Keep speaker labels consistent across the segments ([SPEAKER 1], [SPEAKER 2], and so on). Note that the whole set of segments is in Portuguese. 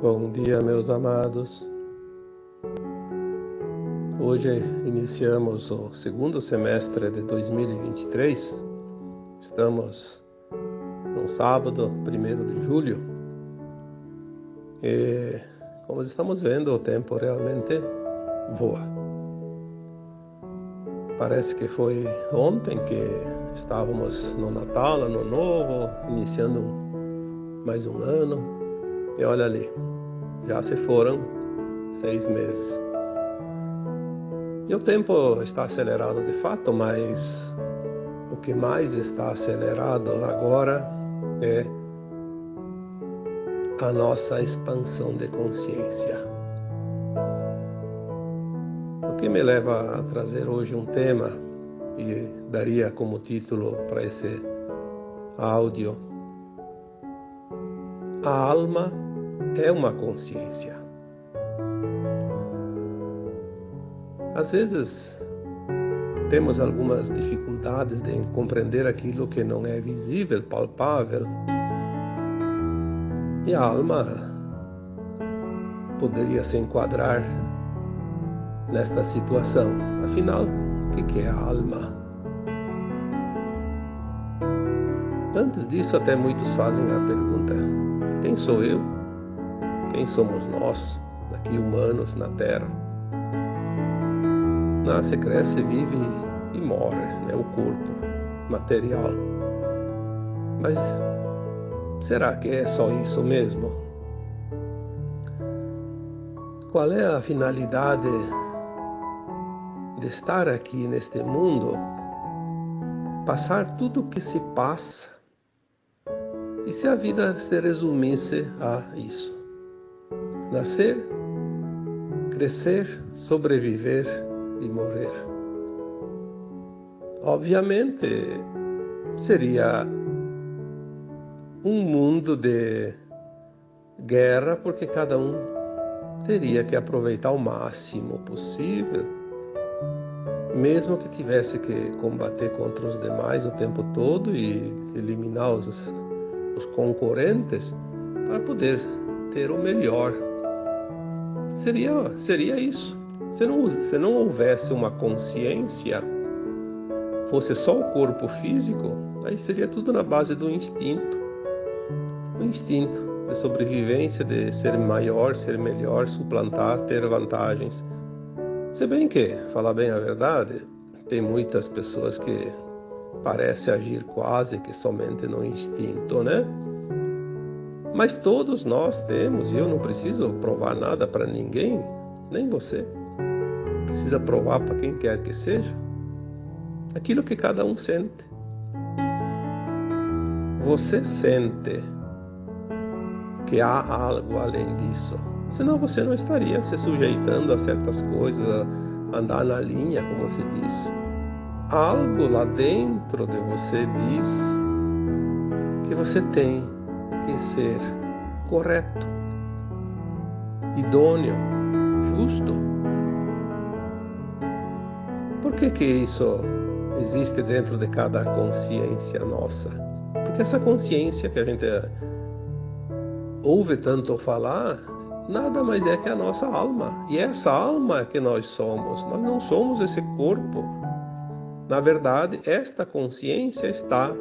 [SPEAKER 1] Bom dia, meus amados. Hoje iniciamos o segundo semestre de 2023. Estamos no sábado, 1º de julho. E, como estamos vendo, o tempo realmente voa. Parece que foi ontem que estávamos no Natal, Ano Novo, iniciando mais um ano. E olha ali, já se foram 6 meses. E o tempo está acelerado de fato, mas o que mais está acelerado agora é a nossa expansão de consciência. O que me leva a trazer hoje um tema e daria como título para esse áudio: a alma é uma consciência. Às vezes temos algumas dificuldades de compreender aquilo que não é visível, palpável. E a alma poderia se enquadrar nesta situação. Afinal, o que é a alma? Antes disso, até muitos fazem a pergunta: quem sou eu? Quem somos nós, aqui humanos na Terra? Nasce, cresce, vive e morre, né? O corpo material. Mas será que é só isso mesmo? Qual é a finalidade de estar aqui neste mundo? Passar tudo o que se passa. E se a vida se resumisse a isso? Nascer, crescer, sobreviver e morrer. Obviamente, seria um mundo de guerra, porque cada um teria que aproveitar o máximo possível, mesmo que tivesse que combater contra os demais o tempo todo e eliminar os concorrentes para poder ter o melhor. Seria isso. Se não houvesse uma consciência, fosse só o corpo físico, aí seria tudo na base do instinto. O instinto de sobrevivência, de ser maior, ser melhor, suplantar, ter vantagens. Se bem que, falar bem a verdade, tem muitas pessoas que parecem agir quase que somente no instinto, né? Mas todos nós temos, e eu não preciso provar nada para ninguém, nem você precisa provar para quem quer que seja, aquilo que cada um sente. Você sente que há algo além disso, senão você não estaria se sujeitando a certas coisas, a andar na linha, como se diz. Algo lá dentro de você diz que você tem que ser correto, idôneo, justo. Por que isso existe dentro de cada consciência nossa? Porque essa consciência que a gente ouve tanto falar, nada mais é que a nossa alma. E essa alma que nós somos. Nós não somos esse corpo. Na verdade, esta consciência está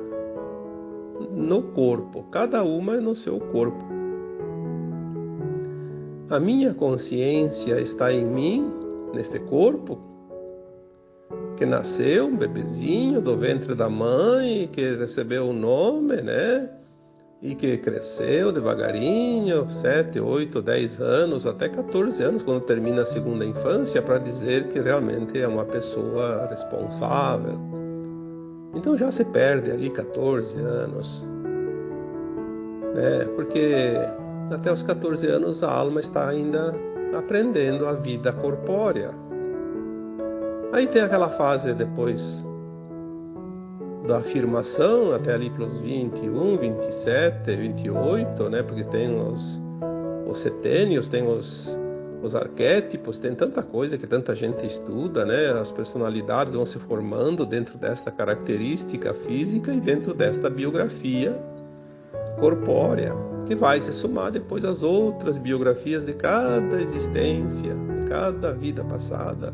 [SPEAKER 1] no corpo. Cada uma é no seu corpo. A minha consciência está em mim, neste corpo, que nasceu um bebezinho do ventre da mãe, que recebeu o nome, né? E que cresceu devagarinho, 7, 8, 10 anos, até 14 anos, quando termina a segunda infância, para dizer que realmente é uma pessoa responsável. Então já se perde ali 14 anos, né? Porque até os 14 anos a alma está ainda aprendendo a vida corpórea. Aí tem aquela fase depois da afirmação, até ali pelos 21, 27, 28, né? Porque tem os setênios, tem os arquétipos, tem tanta coisa que tanta gente estuda, né? As personalidades vão se formando dentro desta característica física e dentro desta biografia corpórea. que vai se somar depois às outras biografias de cada existência, de cada vida passada.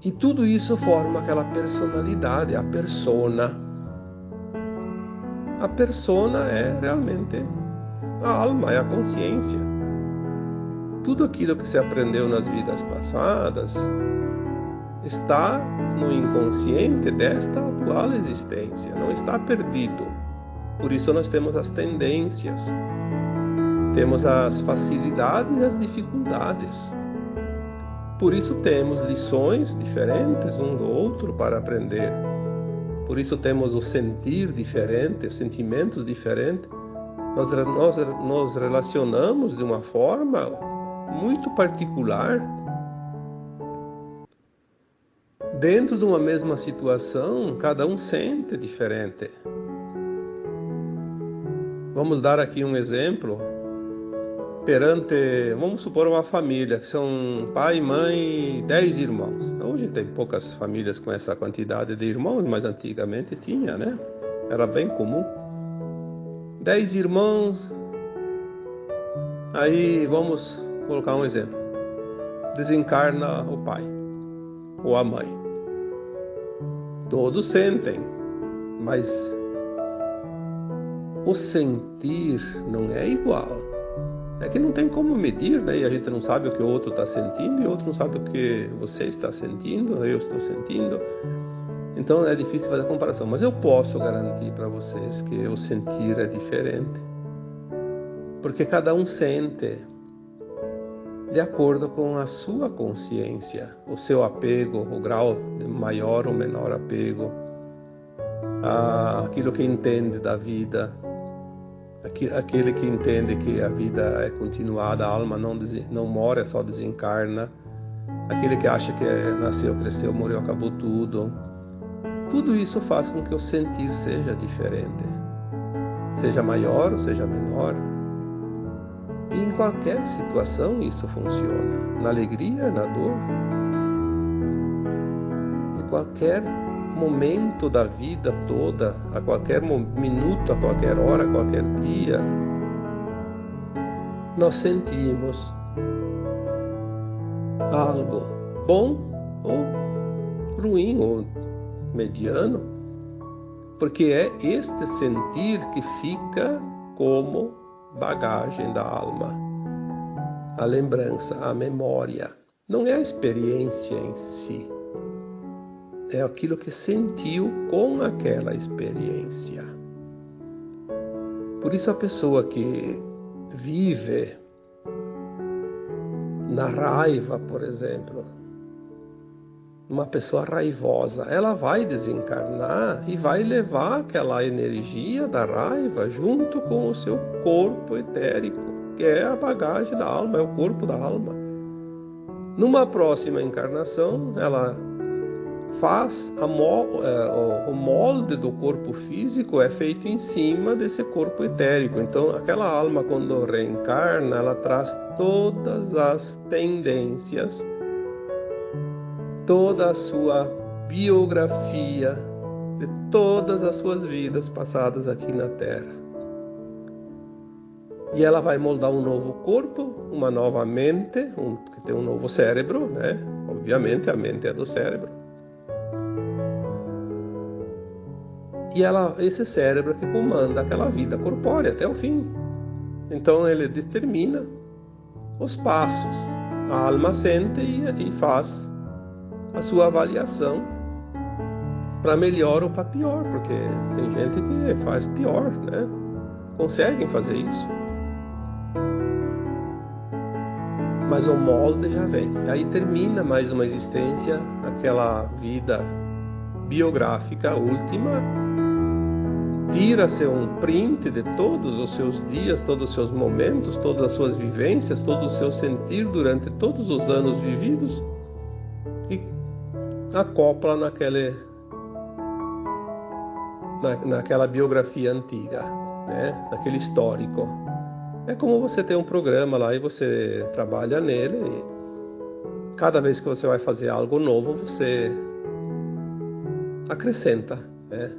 [SPEAKER 1] E tudo isso forma aquela personalidade, a persona. A persona é realmente a alma, é a consciência. Tudo aquilo que se aprendeu nas vidas passadas está no inconsciente desta atual existência, não está perdido. Por isso nós temos as tendências, temos as facilidades e as dificuldades. Por isso temos lições diferentes um do outro para aprender. Por isso temos o sentir diferente, sentimentos diferentes. Nós nos relacionamos de uma forma muito particular. Dentro de uma mesma situação, cada um sente diferente. Vamos dar aqui um exemplo. Vamos supor uma família, que são pai, mãe, 10 irmãos. Hoje tem poucas famílias com essa quantidade de irmãos, mas antigamente tinha, né? Era bem comum. 10 irmãos. Aí vamos colocar um exemplo. Desencarna o pai ou a mãe. Todos sentem, mas o sentir não é igual. É que não tem como medir, né? E a gente não sabe o que o outro está sentindo, e o outro não sabe o que você está sentindo, eu estou sentindo. Então é difícil fazer a comparação. Mas eu posso garantir para vocês que o sentir é diferente. Porque cada um sente de acordo com a sua consciência, o seu apego, o grau de maior ou menor apego, aquilo que entende da vida. Aquele que entende que a vida é continuada, a alma não morre, só desencarna. Aquele que acha que nasceu, cresceu, morreu, acabou tudo. Tudo isso faz com que o sentir seja diferente. Seja maior ou seja menor. E em qualquer situação isso funciona. Na alegria, na dor. Em qualquer momento da vida toda, a qualquer minuto, a qualquer hora, a qualquer dia, nós sentimos algo bom ou ruim ou mediano, porque é este sentir que fica como bagagem da alma, a lembrança, a memória. Não é a experiência em si. É aquilo que sentiu com aquela experiência. Por isso a pessoa que vive na raiva, por exemplo, uma pessoa raivosa, ela vai desencarnar e vai levar aquela energia da raiva junto com o seu corpo etérico, que é a bagagem da alma, é o corpo da alma. Numa próxima encarnação, ela faz o molde do corpo físico é feito em cima desse corpo etérico. Então aquela alma, quando reencarna, ela traz todas as tendências, toda a sua biografia de todas as suas vidas passadas aqui na Terra. E ela vai moldar um novo corpo, uma nova mente, que tem um novo cérebro, né? Obviamente a mente é do cérebro. E esse cérebro que comanda aquela vida corpórea até o fim. Então ele determina os passos. A alma sente e faz a sua avaliação para melhor ou para pior, porque tem gente que faz pior, né? Conseguem fazer isso. Mas o molde já vem. Aí termina mais uma existência, aquela vida biográfica última. Tira-se um print de todos os seus dias, todos os seus momentos, todas as suas vivências, todo o seu sentir durante todos os anos vividos e acopla naquela biografia antiga, né? Naquele histórico. É como você tem um programa lá e você trabalha nele e cada vez que você vai fazer algo novo, você acrescenta, né?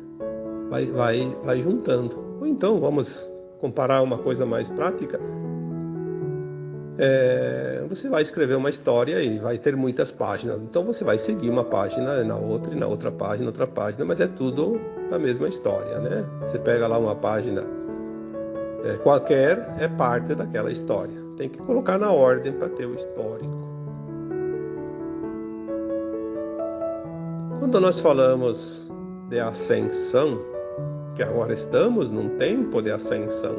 [SPEAKER 1] Vai juntando. Ou então vamos comparar uma coisa mais prática, você vai escrever uma história e vai ter muitas páginas. Então você vai seguir uma página na outra, e na outra página, outra página, mas é tudo a mesma história, né? Você pega lá uma página qualquer, é parte daquela história. Tem que colocar na ordem para ter o histórico. Quando nós falamos de ascensão, que agora estamos num tempo de ascensão,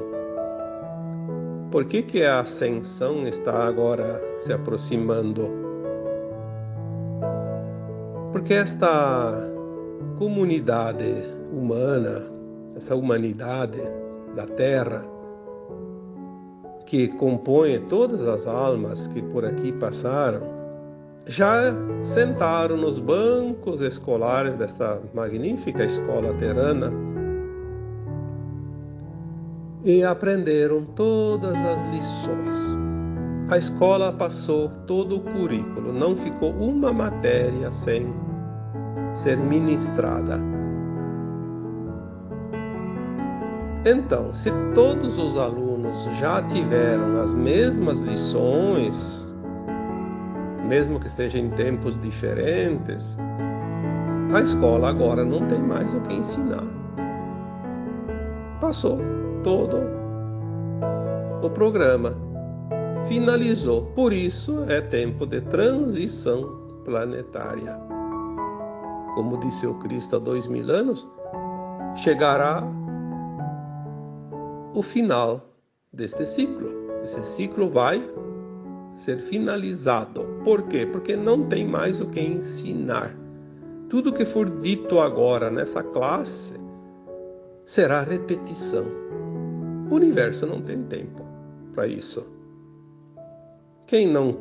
[SPEAKER 1] por que a ascensão está agora se aproximando? Porque esta comunidade humana, essa humanidade da Terra, que compõe todas as almas que por aqui passaram, já sentaram nos bancos escolares desta magnífica escola terrana e aprenderam todas as lições. A escola passou todo o currículo, não ficou uma matéria sem ser ministrada. Então, se todos os alunos já tiveram as mesmas lições, mesmo que estejam em tempos diferentes, a escola agora não tem mais o que ensinar. Passou todo o programa, finalizou. Por isso é tempo de transição planetária. Como disse o Cristo há 2000 anos, chegará o final deste ciclo. Esse ciclo vai ser finalizado. Por quê? Porque não tem mais o que ensinar. Tudo que for dito agora nessa classe será repetição. O universo não tem tempo para isso. Quem não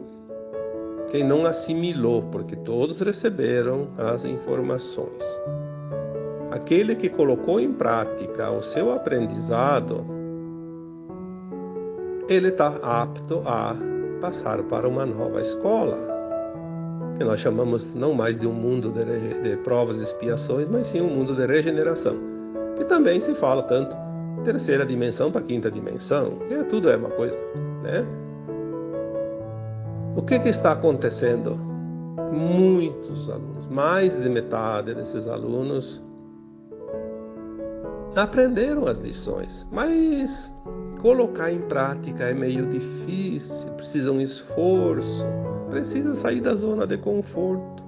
[SPEAKER 1] assimilou, porque todos receberam as informações. Aquele que colocou em prática o seu aprendizado, ele está apto a passar para uma nova escola, que nós chamamos não mais de um mundo de provas e expiações, mas sim um mundo de regeneração, que também se fala tanto terceira dimensão para quinta dimensão, que tudo é uma coisa, né? O que está acontecendo? Muitos alunos, mais de metade desses alunos, aprenderam as lições, mas colocar em prática é meio difícil, precisa um esforço, precisa sair da zona de conforto.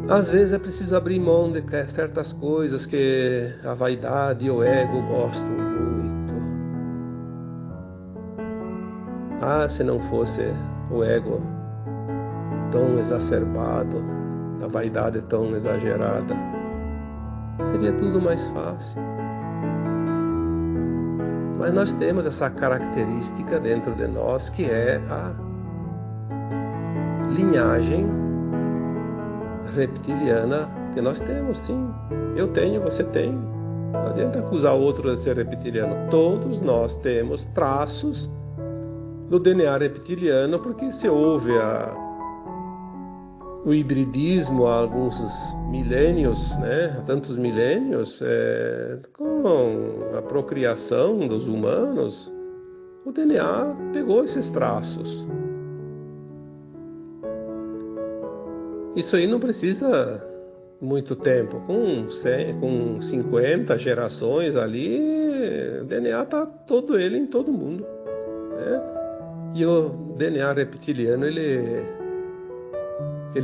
[SPEAKER 1] Às vezes é preciso abrir mão de certas coisas que a vaidade e o ego gostam muito. Se não fosse o ego tão exacerbado, a vaidade tão exagerada, seria tudo mais fácil. Mas nós temos essa característica dentro de nós, que é a linhagem reptiliana que nós temos, sim. Eu tenho, você tem. Não adianta acusar o outro de ser reptiliano. Todos nós temos traços do DNA reptiliano, porque se houve o hibridismo há alguns milênios, né? Há tantos milênios, com a procriação dos humanos, o DNA pegou esses traços. Isso aí não precisa muito tempo. Com 50 gerações ali, o DNA está todo ele em todo mundo, né? E o DNA reptiliano, ele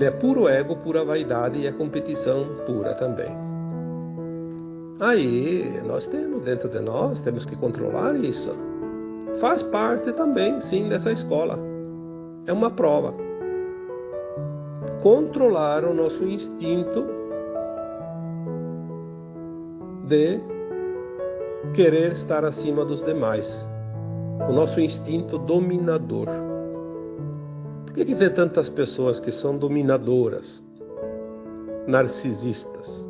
[SPEAKER 1] é puro ego, pura vaidade e é competição pura também. Aí, nós temos dentro de nós, temos que controlar isso. Faz parte também, sim, dessa escola. É uma prova. Controlar o nosso instinto de querer estar acima dos demais. O nosso instinto dominador. Por que tem tantas pessoas que são dominadoras, narcisistas?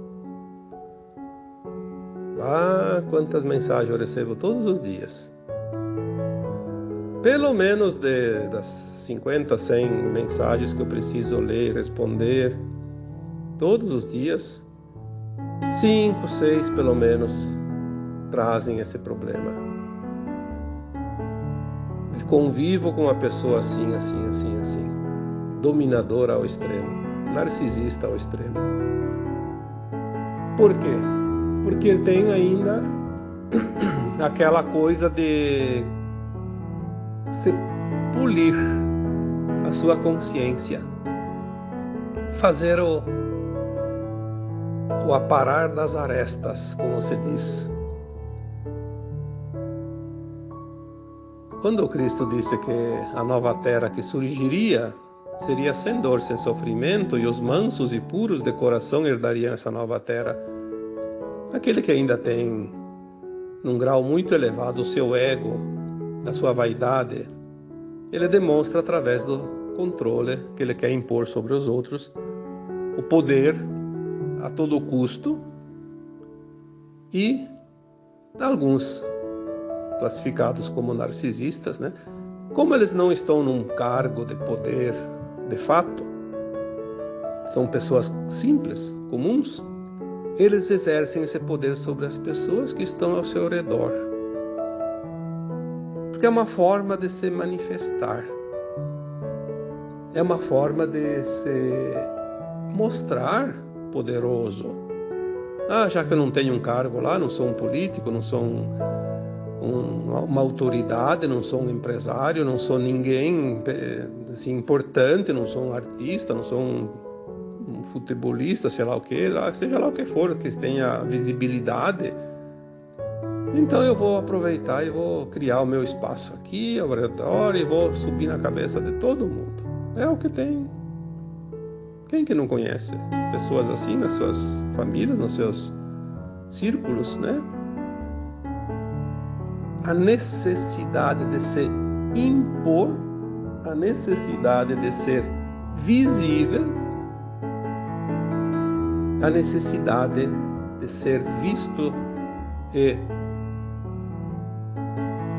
[SPEAKER 1] Quantas mensagens eu recebo todos os dias. Pelo menos das 50, 100 mensagens que eu preciso ler e responder todos os dias, 5, 6 pelo menos trazem esse problema. Convivo com uma pessoa assim, dominadora ao extremo, narcisista ao extremo. Por quê? Porque ele tem ainda aquela coisa de se polir a sua consciência, fazer o aparar das arestas, como se diz. Quando o Cristo disse que a nova terra que surgiria seria sem dor, sem sofrimento, e os mansos e puros de coração herdariam essa nova terra, aquele que ainda tem, num grau muito elevado, o seu ego, a sua vaidade, ele demonstra através do controle que ele quer impor sobre os outros, o poder a todo custo, e alguns classificados como narcisistas, né? Como eles não estão num cargo de poder de fato, são pessoas simples, comuns, eles exercem esse poder sobre as pessoas que estão ao seu redor. Porque é uma forma de se manifestar, é uma forma de se mostrar poderoso. Já que eu não tenho um cargo lá, não sou um político, não sou uma autoridade, não sou um empresário, não sou ninguém assim, importante, não sou um artista, não sou um futebolista, sei lá o que, seja lá o que for, que tenha visibilidade, então eu vou aproveitar e vou criar o meu espaço aqui ao redor e vou subir na cabeça de todo mundo. É o que tem. Quem que não conhece pessoas assim nas suas famílias, nos seus círculos, né? A necessidade de se impor, a necessidade de ser visível, a necessidade de ser visto e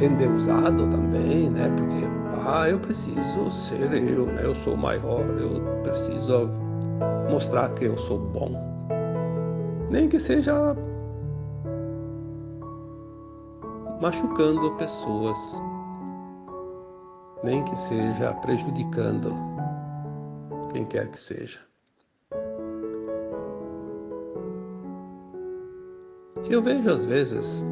[SPEAKER 1] endeusado também, né? Porque eu preciso ser eu, né? Eu sou maior, eu preciso mostrar que eu sou bom, nem que seja machucando pessoas, nem que seja prejudicando quem quer que seja. Eu vejo às vezes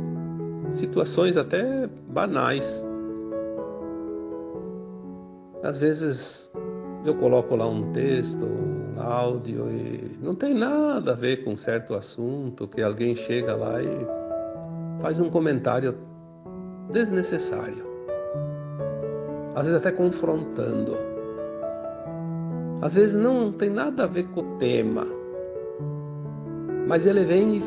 [SPEAKER 1] situações até banais. Às vezes eu coloco lá um texto, um áudio e não tem nada a ver com certo assunto, que alguém chega lá e faz um comentário desnecessário, às vezes até confrontando, às vezes não tem nada a ver com o tema, mas ele vem e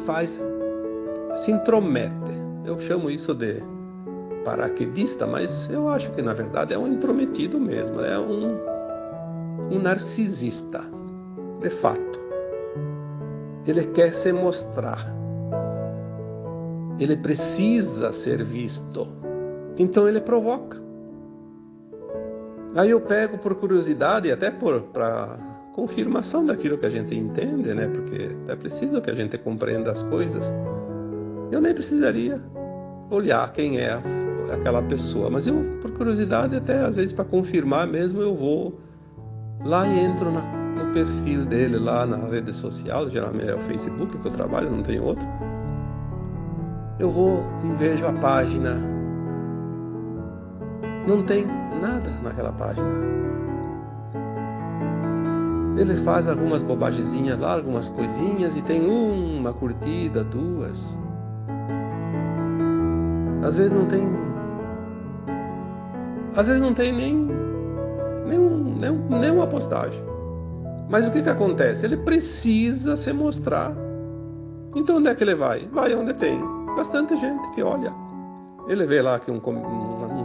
[SPEAKER 1] se intromete. Eu chamo isso de paraquedista, mas eu acho que na verdade é um intrometido mesmo, é um narcisista, de fato. Ele quer se mostrar, ele precisa ser visto, então ele provoca. Aí eu pego por curiosidade, até para confirmação daquilo que a gente entende, né? Porque é preciso que a gente compreenda as coisas. Eu nem precisaria olhar quem é aquela pessoa, mas eu, por curiosidade, até às vezes para confirmar mesmo, eu vou lá e entro no perfil dele lá na rede social, geralmente é o Facebook que eu trabalho, não tem outro. Eu vou e vejo a página, não tem nada naquela página. Ele faz algumas bobagezinhas lá, algumas coisinhas, e tem uma curtida, duas. Às vezes não tem nem uma postagem. Mas o que acontece? Ele precisa se mostrar. Então onde é que ele vai? Vai onde tem bastante gente que olha. Ele vê lá que um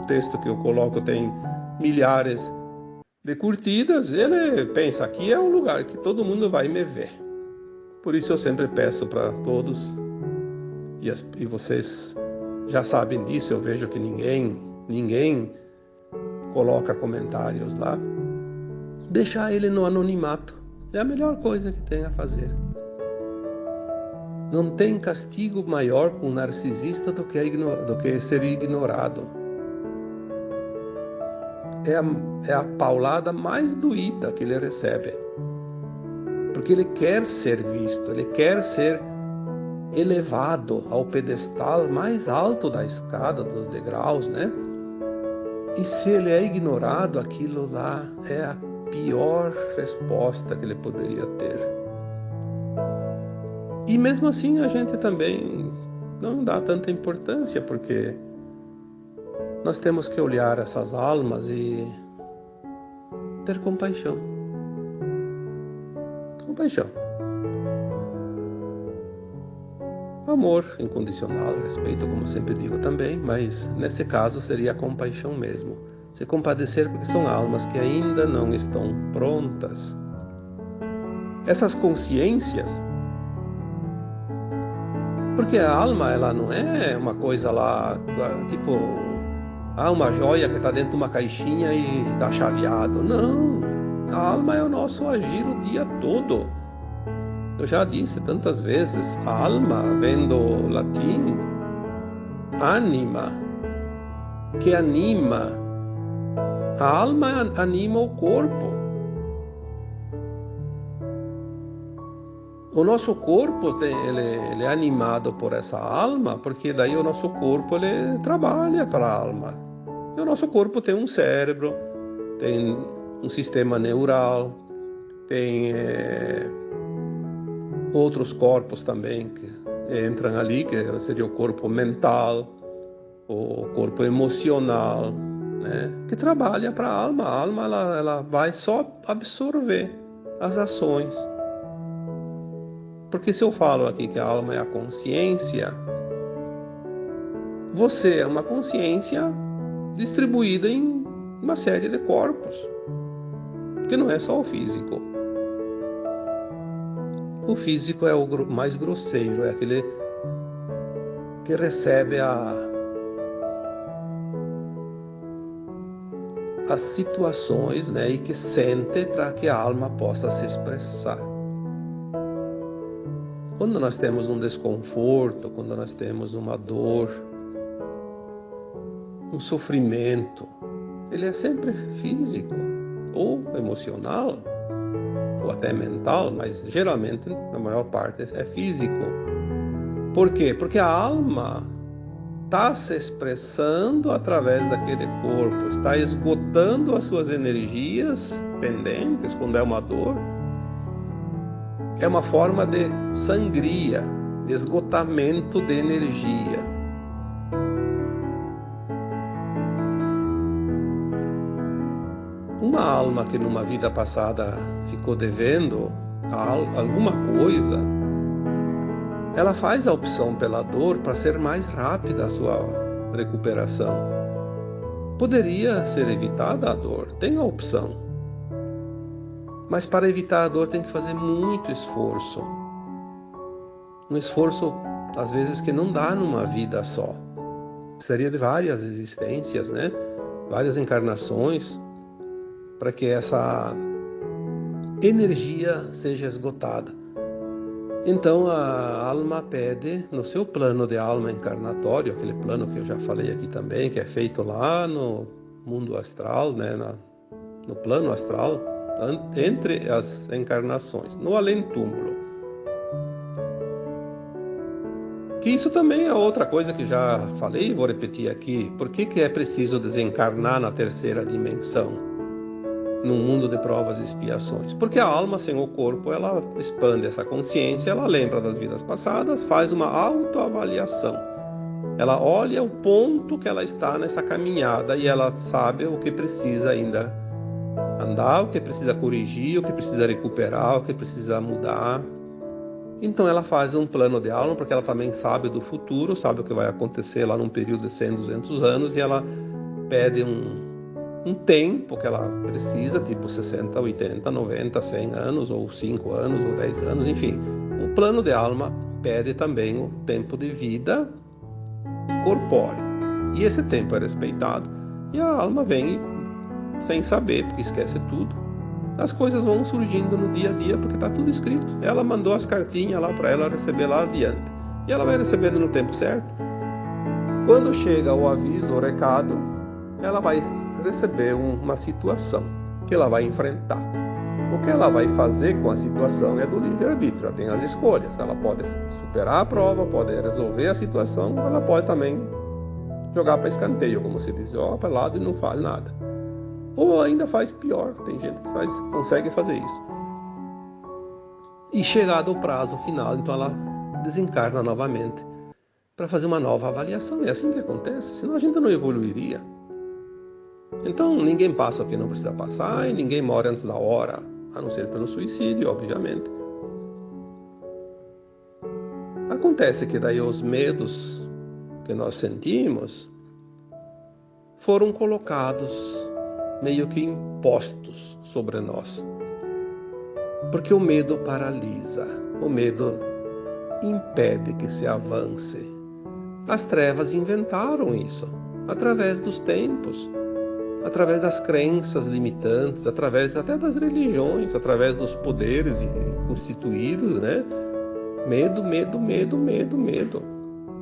[SPEAKER 1] texto que eu coloco tem milhares de curtidas, ele pensa, aqui é um lugar que todo mundo vai me ver. Por isso eu sempre peço para todos, e vocês já sabem disso, eu vejo que ninguém coloca comentários lá. Deixar ele no anonimato é a melhor coisa que tem a fazer. Não tem castigo maior para um narcisista do que ser ignorado. É a paulada mais doída que ele recebe. Porque ele quer ser visto, ele quer ser elevado ao pedestal mais alto da escada, dos degraus, né? E se ele é ignorado, aquilo lá é a pior resposta que ele poderia ter. E mesmo assim a gente também não dá tanta importância, porque nós temos que olhar essas almas e ter compaixão. Compaixão. Amor incondicional, respeito, como sempre digo também, mas nesse caso seria a compaixão mesmo. Se compadecer, porque são almas que ainda não estão prontas. Essas consciências, porque a alma, ela não é uma coisa lá, tipo, uma joia que está dentro de uma caixinha e está chaveado. Não, a alma é o nosso agir o dia todo. Eu já disse tantas vezes, a alma vem do latim anima, que anima. A alma anima o corpo. O nosso corpo ele é animado por essa alma, porque daí o nosso corpo ele trabalha para a alma. E o nosso corpo tem um cérebro, tem um sistema neural, tem outros corpos também que entram ali, que seria o corpo mental, o corpo emocional, né? Que trabalha para a alma. A alma ela vai só absorver as ações. Porque se eu falo aqui que a alma é a consciência, você é uma consciência distribuída em uma série de corpos, que não é só o físico. O físico é o mais grosseiro, é aquele que recebe as situações, né, e que sente para que a alma possa se expressar. Quando nós temos um desconforto, quando nós temos uma dor, um sofrimento, ele é sempre físico ou emocional, ou até mental, mas geralmente, na maior parte, é físico. Por quê? Porque a alma está se expressando através daquele corpo, está esgotando as suas energias pendentes quando é uma dor. É uma forma de sangria, de esgotamento de energia. Uma alma que numa vida passada ficou devendo alguma coisa, ela faz a opção pela dor para ser mais rápida a sua recuperação. Poderia ser evitada a dor, tem a opção. Mas para evitar a dor tem que fazer muito esforço. Um esforço, às vezes, que não dá numa vida só. Precisaria de várias existências, né? Várias encarnações, para que essa energia seja esgotada. Então a alma pede, no seu plano de alma encarnatório, aquele plano que eu já falei aqui também, que é feito lá no mundo astral, né, no plano astral, entre as encarnações, no além-túmulo. Que isso também é outra coisa que já falei e vou repetir aqui. Por que é preciso desencarnar na terceira dimensão? Num mundo de provas e expiações. Porque a alma sem o corpo, ela expande essa consciência, ela lembra das vidas passadas, faz uma autoavaliação. Ela olha o ponto que ela está nessa caminhada e ela sabe o que precisa ainda andar, o que precisa corrigir, o que precisa recuperar, o que precisa mudar. Então ela faz um plano de alma, porque ela também sabe do futuro, sabe o que vai acontecer lá num período de 100, 200 anos, e ela pede um tempo que ela precisa, tipo 60, 80, 90, 100 anos, ou 5 anos, ou 10 anos, enfim. O plano de alma pede também o tempo de vida corpóreo. E esse tempo é respeitado. E a alma vem sem saber, porque esquece tudo. as coisas vão surgindo no dia a dia, porque está tudo escrito. Ela mandou as cartinhas lá para ela receber lá adiante. E ela vai recebendo no tempo certo. Quando chega o aviso, o recado, ela vai receber uma situação que ela vai enfrentar. O que ela vai fazer com a situação é do livre-arbítrio. Ela tem as escolhas. Ela pode superar a prova, pode resolver a situação, ela pode também jogar para escanteio, como se diz, ó, para lado e não faz nada. Ou ainda faz pior, tem gente que consegue fazer isso. E chegado o prazo final, então ela desencarna novamente para fazer uma nova avaliação. É assim que acontece, senão a gente não evoluiria. Então ninguém passa o que não precisa passar e ninguém morre antes da hora, a não ser pelo suicídio, obviamente. Acontece que daí os medos que nós sentimos foram colocados meio que impostos sobre nós. Porque o medo paralisa, o medo impede que se avance. As trevas inventaram isso, através dos tempos, através das crenças limitantes, através até das religiões, através dos poderes constituídos, né? Medo, medo, medo, medo, medo.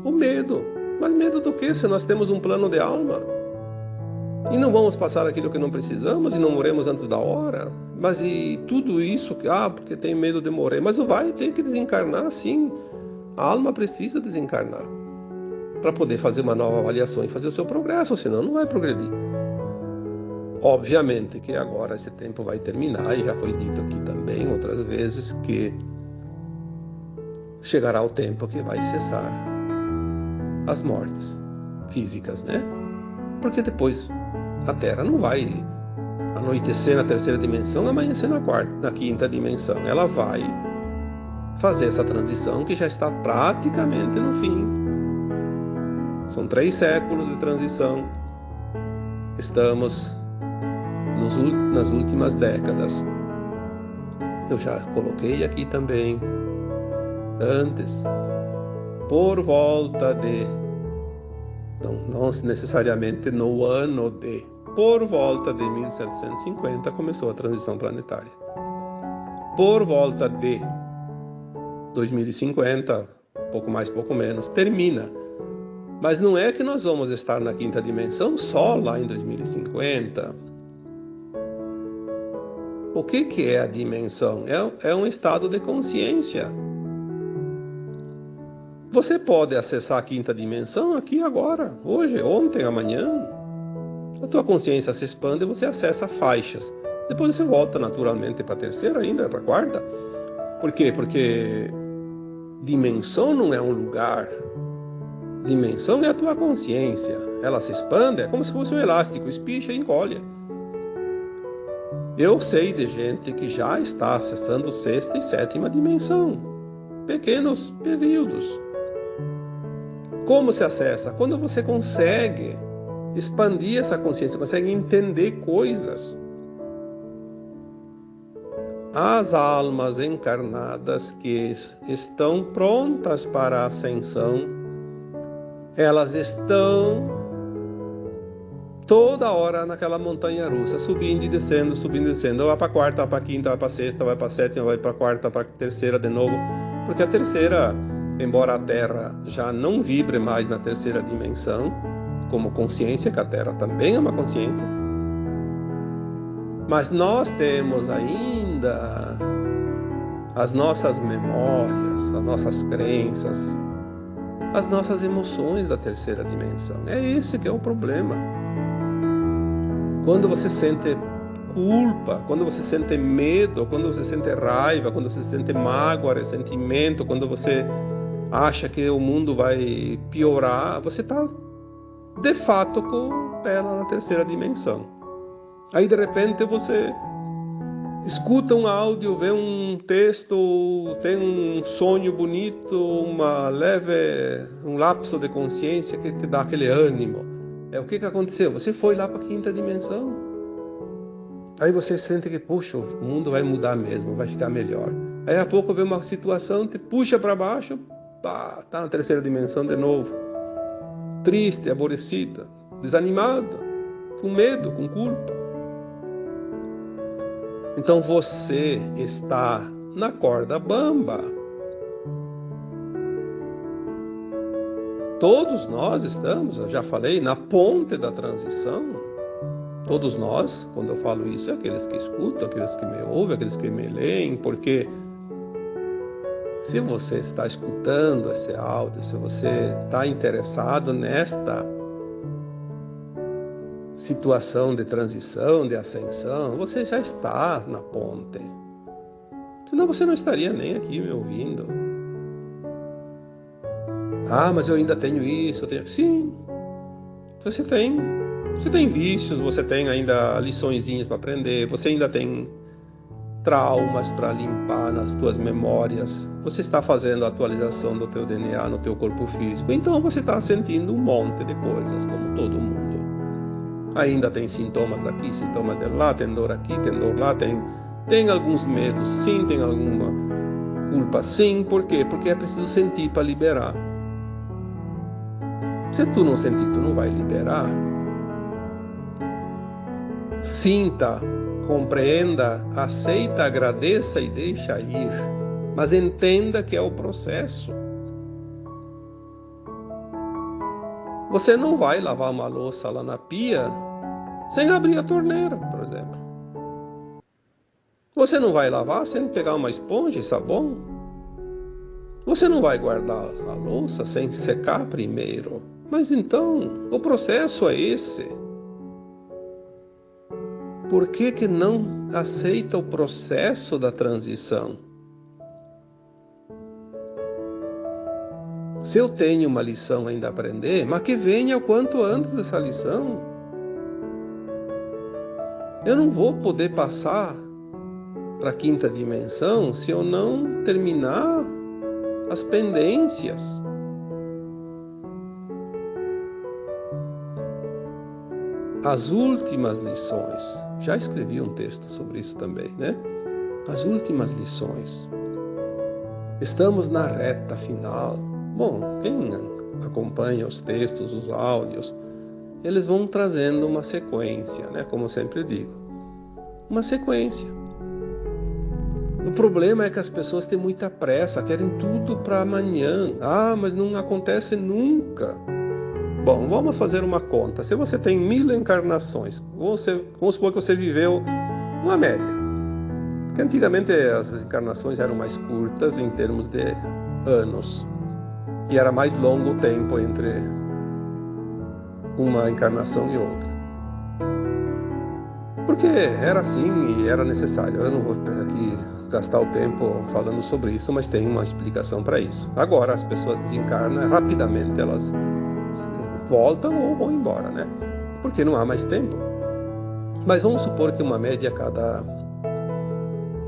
[SPEAKER 1] O medo. Mas medo do quê? Se nós temos um plano de alma e não vamos passar aquilo que não precisamos e não morremos antes da hora. Mas e tudo isso, porque tem medo de morrer. Mas vai ter que desencarnar, sim. A alma precisa desencarnar para poder fazer uma nova avaliação e fazer o seu progresso, senão não vai progredir. Obviamente que agora esse tempo vai terminar, e já foi dito aqui também outras vezes que chegará o tempo que vai cessar as mortes físicas, né? Porque depois a Terra não vai anoitecer na terceira dimensão, amanhecer na quinta dimensão. Ela vai fazer essa transição que já está praticamente no fim. São 3 séculos de transição. Estamos nas últimas décadas. Eu já coloquei aqui também, antes, por volta de, não necessariamente no ano de, por volta de 1750 começou a transição planetária. Por volta de 2050, pouco mais, pouco menos, termina. Mas não é que nós vamos estar na quinta dimensão só lá em 2050. O que é a dimensão? É um estado de consciência. Você pode acessar a quinta dimensão aqui agora, hoje, ontem, amanhã. A tua consciência se expande e você acessa faixas. Depois você volta naturalmente para a terceira ainda, para a quarta. Por quê? Porque dimensão não é um lugar. Dimensão é a tua consciência. Ela se expande, é como se fosse um elástico, espicha e encolhe. Eu sei de gente que já está acessando sexta e sétima dimensão. Pequenos períodos. Como se acessa? Quando você consegue expandir essa consciência, consegue entender coisas. As almas encarnadas que estão prontas para a ascensão, elas estão toda hora naquela montanha russa, subindo e descendo, subindo e descendo. Ou vai para a quarta, vai para a quinta, vai para a sexta, vai para a sétima, vai para a quarta, para a terceira de novo. Porque a terceira, embora a Terra já não vibre mais na terceira dimensão, como consciência, que a Terra também é uma consciência, mas nós temos ainda as nossas memórias, as nossas crenças, as nossas emoções da terceira dimensão. É esse que é o problema. Quando você sente culpa, quando você sente medo, quando você sente raiva, quando você sente mágoa, ressentimento, quando você acha que o mundo vai piorar, você está de fato com o pé lá na terceira dimensão. Aí de repente você escuta um áudio, vê um texto, tem um sonho bonito, um lapso de consciência que te dá aquele ânimo. O que aconteceu? Você foi lá para a quinta dimensão. Aí você sente que, puxa, o mundo vai mudar mesmo, vai ficar melhor. Aí a pouco vem uma situação, te puxa para baixo, tá na terceira dimensão de novo. Triste, aborrecida, desanimado, com medo, com culpa. Então você está na corda bamba. Todos nós estamos, eu já falei, na ponte da transição. Todos nós, quando eu falo isso, é aqueles que escutam, aqueles que me ouvem, aqueles que me leem, porque se você está escutando esse áudio, se você está interessado nesta situação de transição, de ascensão, você já está na ponte. Senão você não estaria nem aqui me ouvindo. Ah, mas eu ainda tenho isso, eu tenho... Sim, você tem vícios, você tem ainda liçõezinhas para aprender, você ainda tem traumas para limpar nas tuas memórias, você está fazendo a atualização do teu DNA no teu corpo físico, então você está sentindo um monte de coisas, como todo mundo. Ainda tem sintomas daqui, sintomas de lá, tem dor aqui, tem dor lá, tem alguns medos, sim, tem alguma culpa, sim. Por quê? Porque é preciso sentir para liberar. Se tu não sentir, tu não vai liberar. Sinta, compreenda, aceita, agradeça e deixa ir. Mas entenda que é o processo. Você não vai lavar uma louça lá na pia sem abrir a torneira, por exemplo. Você não vai lavar sem pegar uma esponja e sabão. Você não vai guardar a louça sem secar primeiro. Mas então, o processo é esse. Por que não aceita o processo da transição? Se eu tenho uma lição ainda a aprender, mas que venha o quanto antes dessa lição. Eu não vou poder passar para a quinta dimensão se eu não terminar as pendências. As últimas lições. Já escrevi um texto sobre isso também, né? As últimas lições. Estamos na reta final. Bom, quem acompanha os textos, os áudios, eles vão trazendo uma sequência, né? Como eu sempre digo. Uma sequência. O problema é que as pessoas têm muita pressa, querem tudo para amanhã. Ah, mas não acontece nunca. Bom, vamos fazer uma conta. Se você tem 1000 encarnações, vamos supor que você viveu uma média. Porque antigamente as encarnações eram mais curtas em termos de anos. E era mais longo o tempo entre uma encarnação e outra. Porque era assim e era necessário. Eu não vou aqui gastar o tempo falando sobre isso, mas tem uma explicação para isso. Agora as pessoas desencarnam, rapidamente elas voltam ou vão embora, né? Porque não há mais tempo. Mas vamos supor que uma média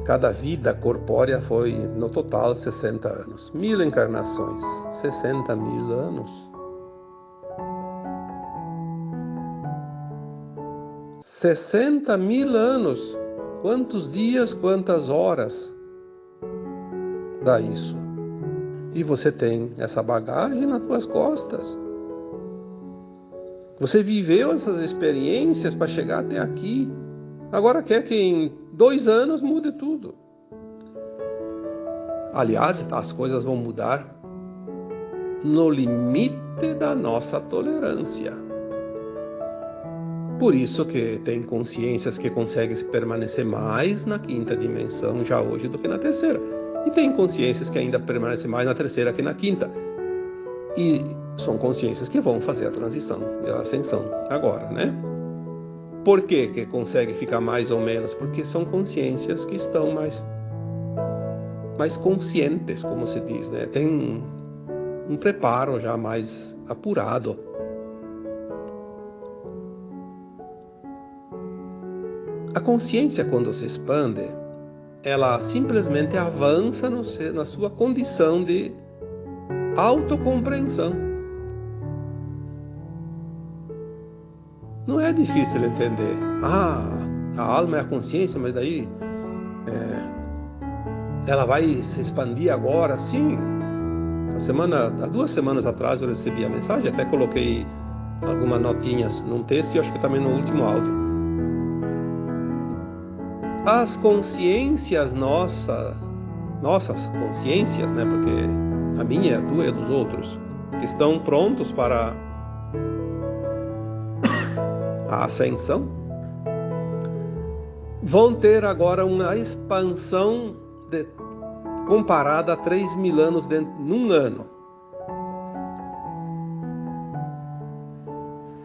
[SPEAKER 1] cada vida corpórea foi no total 60 anos. 1000 encarnações, 60 mil anos. 60 mil anos. Quantos dias, quantas horas dá isso? E você tem essa bagagem nas tuas costas. Você viveu essas experiências para chegar até aqui. Agora quer que em 2 anos mude tudo. Aliás, as coisas vão mudar no limite da nossa tolerância. Por isso que tem consciências que conseguem permanecer mais na quinta dimensão já hoje do que na terceira. E tem consciências que ainda permanecem mais na terceira que na quinta. E são consciências que vão fazer a transição e a ascensão agora, né? Por que consegue ficar mais ou menos? Porque são consciências que estão mais conscientes, como se diz, né? Tem um preparo já mais apurado. A consciência, quando se expande, ela simplesmente avança na sua condição de autocompreensão. Não é difícil entender. Ah, a alma é a consciência, mas daí ela vai se expandir agora. Sim. Há 2 semanas atrás eu recebi a mensagem, até coloquei algumas notinhas num texto e acho que também no último áudio. as consciências nossas consciências, né? Porque a minha, a tua e a dos outros, que estão prontos para a ascensão, vão ter agora uma expansão comparada a 3.000 anos num ano.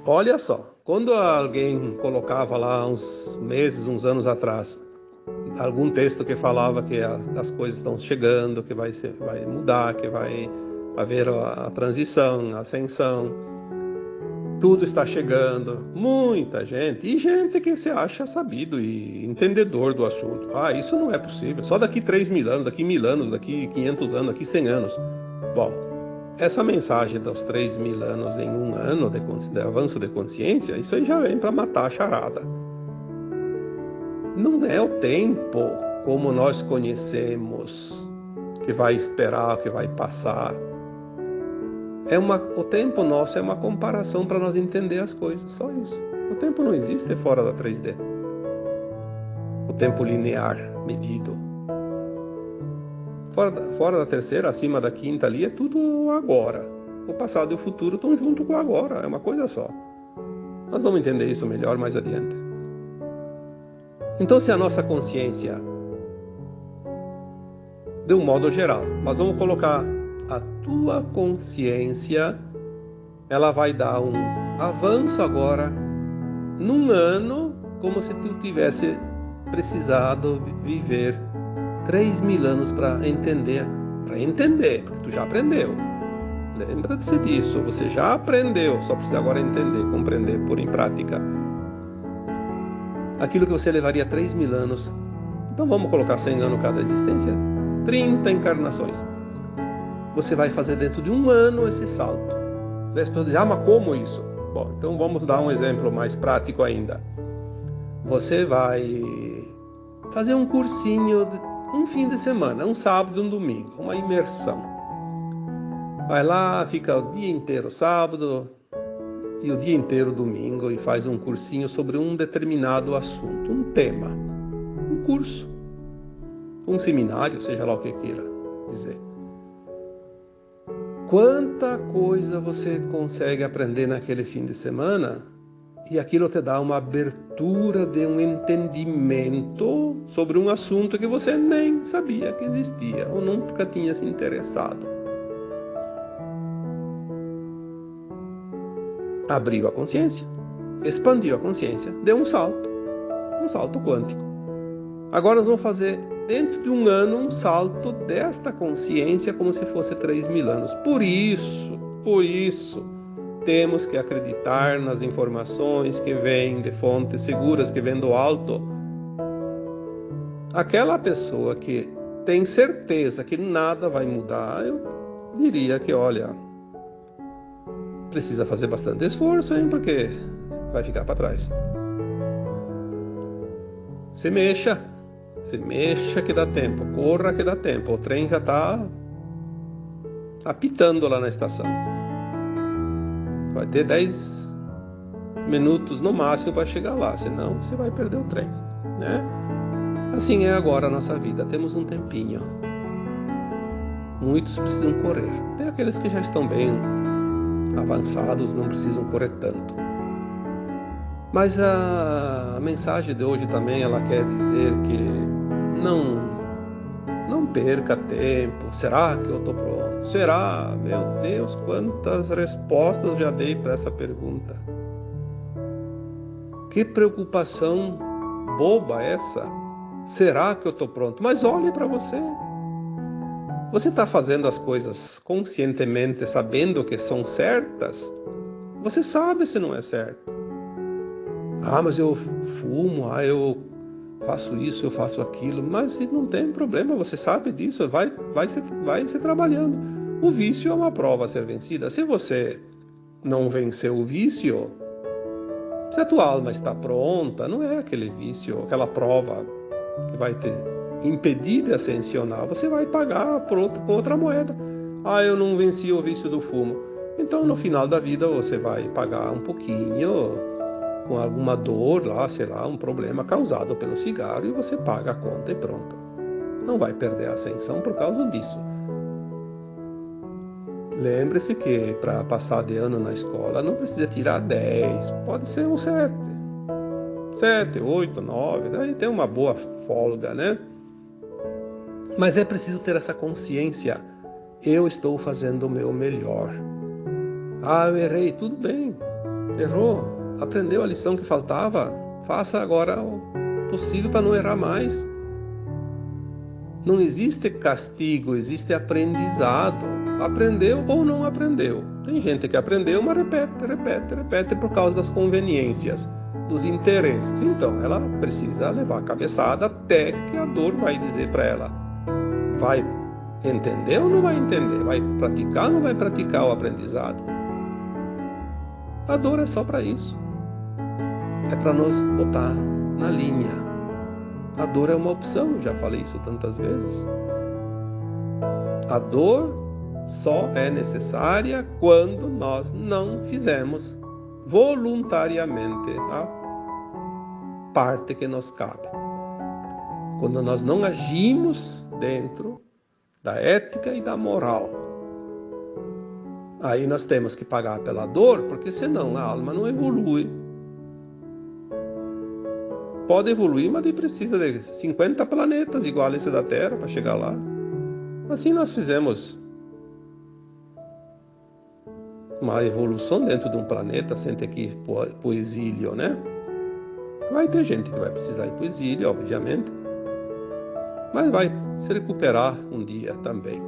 [SPEAKER 1] Olha só, quando alguém colocava lá uns meses, uns anos atrás, algum texto que falava que as coisas estão chegando, que vai mudar, que vai haver a transição, a ascensão, tudo está chegando, muita gente, e gente que se acha sabido e entendedor do assunto. Ah, isso não é possível, só daqui 3.000 anos, daqui 1.000 anos, daqui 500 anos, daqui 100 anos. Bom, essa mensagem dos 3.000 anos em um ano de avanço de consciência, isso aí já vem para matar a charada. Não é o tempo como nós conhecemos, que vai esperar, que vai passar. O tempo nosso é uma comparação para nós entender as coisas, só isso. O tempo não existe fora da 3D. O tempo linear, medido. Fora da terceira, acima da quinta ali, é tudo agora. O passado e o futuro estão junto com o agora, é uma coisa só. Nós vamos entender isso melhor mais adiante. Então, se a nossa consciência, de um modo geral, nós vamos colocar a tua consciência, ela vai dar um avanço agora, num ano, como se tu tivesse precisado viver 3.000 anos para entender, porque tu já aprendeu. Lembra-se disso, você já aprendeu, só precisa agora entender, compreender, pôr em prática aquilo que você levaria 3.000 anos. Então vamos colocar 100 anos cada existência, 30 encarnações. Você vai fazer dentro de um ano esse salto. Mas como isso? Bom, então vamos dar um exemplo mais prático ainda. Você vai fazer um cursinho, um fim de semana, um sábado e um domingo, uma imersão. Vai lá, fica o dia inteiro sábado e o dia inteiro domingo e faz um cursinho sobre um determinado assunto, um tema, um curso, um seminário, seja lá o que queira dizer. Quanta coisa você consegue aprender naquele fim de semana e aquilo te dá uma abertura de um entendimento sobre um assunto que você nem sabia que existia ou nunca tinha se interessado. Abriu a consciência, expandiu a consciência, deu um salto quântico. Agora nós vamos fazer dentro de um ano um salto desta consciência como se fosse 3.000 anos. Por isso, temos que acreditar nas informações que vêm de fontes seguras, que vêm do alto. Aquela pessoa que tem certeza que nada vai mudar, eu diria que, olha, precisa fazer bastante esforço, hein, porque vai ficar para trás. Se mexa que dá tempo, corra que dá tempo, o trem já está apitando lá na estação. Vai ter 10 minutos no máximo para chegar lá, senão você vai perder o trem, né? Assim é agora a nossa vida, temos um tempinho. Muitos precisam correr, tem aqueles que já estão bem avançados, não precisam correr tanto. Mas a mensagem de hoje também, ela quer dizer que não perca tempo. Será que eu estou pronto? Será? Meu Deus, quantas respostas já dei para essa pergunta. Que preocupação boba essa. Será que eu estou pronto? Mas olhe para você. Você está fazendo as coisas conscientemente, sabendo que são certas? Você sabe se não é certo. Ah, mas eu fumo, eu faço isso, eu faço aquilo. Mas não tem problema, você sabe disso, vai se trabalhando. O vício é uma prova a ser vencida. Se você não venceu o vício, se a tua alma está pronta, não é aquele vício, aquela prova que vai te impedir de ascensionar, você vai pagar com outra moeda. Ah, eu não venci o vício do fumo. Então, no final da vida, você vai pagar um pouquinho com alguma dor lá, sei lá, um problema causado pelo cigarro e você paga a conta e pronto. Não vai perder a ascensão por causa disso. Lembre-se que para passar de ano na escola não precisa tirar 10, pode ser um 7. 7, 8, 9, daí tem uma boa folga, né? Mas é preciso ter essa consciência. Eu estou fazendo o meu melhor. Ah, eu errei, tudo bem. Errou, aprendeu a lição que faltava. Faça agora o possível para não errar mais. Não existe castigo, existe aprendizado. Aprendeu ou não aprendeu. Tem gente que aprendeu, mas repete por causa das conveniências, dos interesses. Então, ela precisa levar a cabeçada até que a dor vai dizer para ela: vai entender ou não vai entender? Vai praticar ou não vai praticar o aprendizado? A dor é só para isso. É para nos botar na linha. A dor é uma opção, já falei isso tantas vezes. A dor só é necessária quando nós não fizemos voluntariamente a parte que nos cabe. Quando nós não agimos dentro da ética e da moral. Aí nós temos que pagar pela dor, porque senão a alma não evolui. Pode evoluir, mas precisa de 50 planetas igual a esse da Terra para chegar lá. Assim nós fizemos uma evolução dentro de um planeta sem ter que ir para o exílio, né? Vai ter gente que vai precisar ir para o exílio, obviamente, mas vai se recuperar um dia também.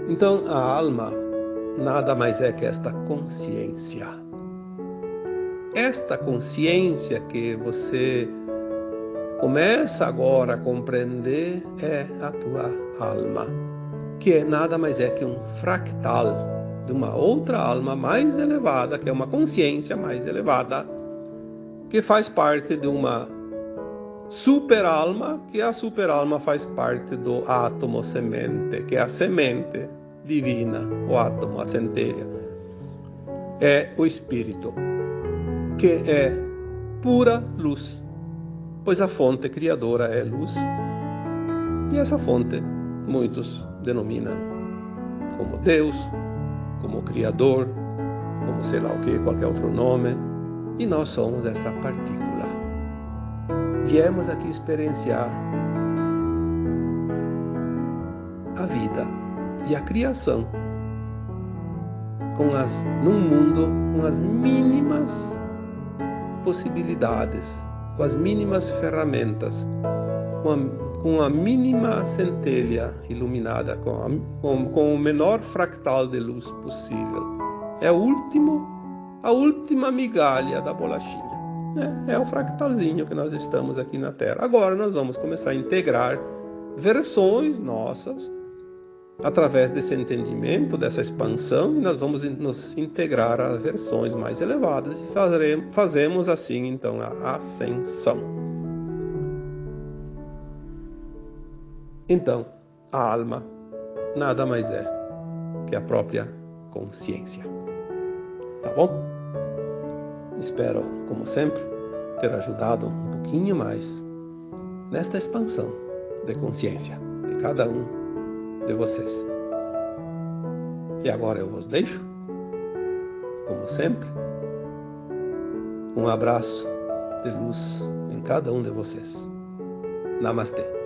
[SPEAKER 1] Então a alma nada mais é que esta consciência. Esta consciência que você começa agora a compreender é a tua alma, que nada mais é que um fractal de uma outra alma mais elevada, que é uma consciência mais elevada, que faz parte de uma super-alma, que a super-alma faz parte do átomo semente, que é a semente divina, o átomo, a centelha. É o espírito, que é pura luz, pois a fonte criadora é luz. E essa fonte muitos denominam como Deus, como Criador, como sei lá o que, qualquer outro nome. E nós somos essa partícula. Viemos aqui experienciar a vida e a criação num mundo com as mínimas possibilidades, com as mínimas ferramentas, com a mínima centelha iluminada, com o menor fractal de luz possível. É a última migalha da bolachinha. É o fractalzinho que nós estamos aqui na Terra. Agora nós vamos começar a integrar versões nossas através desse entendimento, dessa expansão, e nós vamos nos integrar a versões mais elevadas e fazemos assim então a ascensão. Então, a alma nada mais é que a própria consciência. Tá bom? Espero, como sempre, ter ajudado um pouquinho mais nesta expansão de consciência de cada um de vocês. E agora eu vos deixo, como sempre, um abraço de luz em cada um de vocês. Namastê.